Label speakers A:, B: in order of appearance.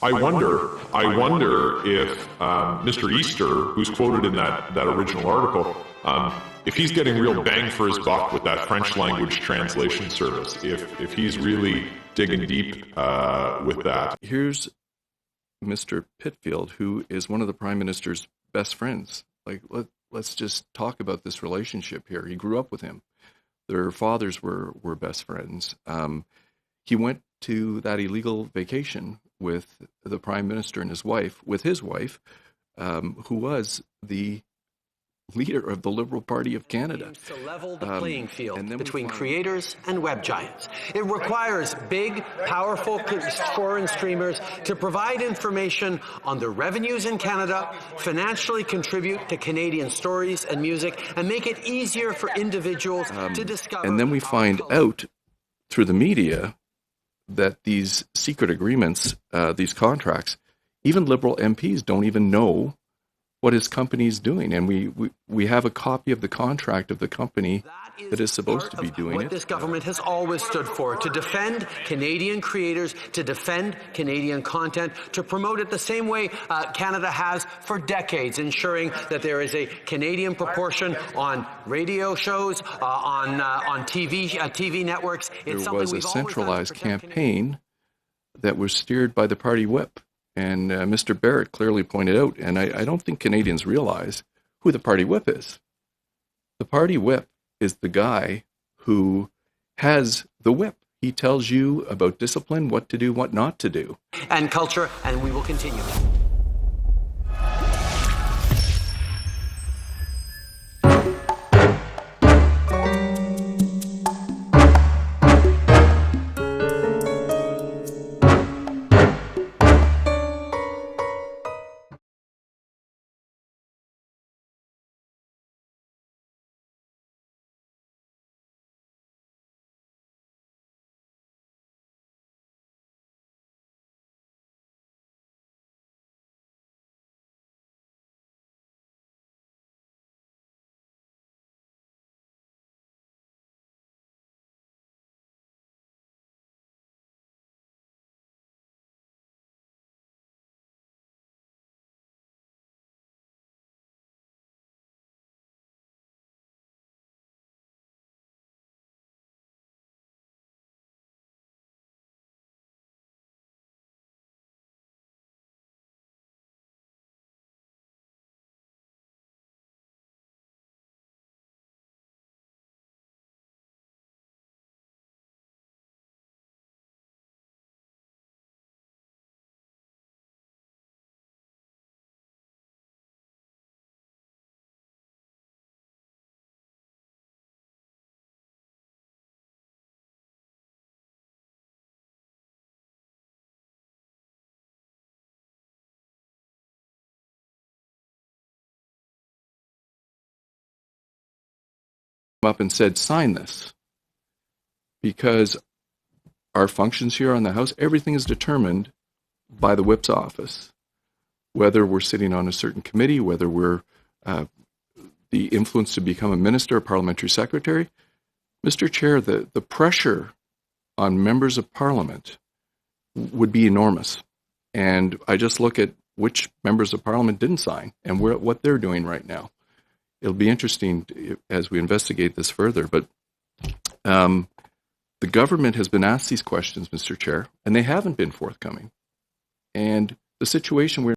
A: I wonder if Mr. Easter, who's quoted in that original article, if he's getting real bang for his buck with that French language translation service, if he's really digging deep with that.
B: Here's Mr. Pitfield, who is one of the Prime Minister's best friends. Like, let's just talk about this relationship here. He grew up with him. Their fathers were best friends. He went to that illegal vacation with the Prime Minister and his wife, who was the leader of the Liberal Party of Canada.
C: To level the playing field between creators and web giants. It requires big, powerful foreign streamers to provide information on the revenues in Canada, financially contribute to Canadian stories and music, and make it easier for individuals to discover.
B: And then we find out through the media that these secret agreements, these contracts, even Liberal MPs don't even know what his company is doing. And we have a copy of the contract of the company that is supposed to be doing
C: what this government has always stood for, to defend Canadian creators, to defend Canadian content, to promote it the same way Canada has for decades, ensuring that there is a Canadian proportion on radio shows, on TV networks.
B: There was a centralized campaign that was steered by the party whip. And Mr. Barrett clearly pointed out, and I don't think Canadians realize who the party whip is. The party whip is the guy who has the whip. He tells you about discipline, what to do, what not to do.
C: And culture, and we will continue.
B: Up and said, sign this, because our functions here on the House, everything is determined by the whip's office, whether we're sitting on a certain committee, whether we're the influence to become a minister or parliamentary secretary. Mr. Chair, the pressure on members of Parliament would be enormous. And I just look at which members of Parliament didn't sign and what they're doing right now. It'll be interesting as we investigate this further, but the government has been asked these questions, Mr. Chair, and they haven't been forthcoming. And the situation we're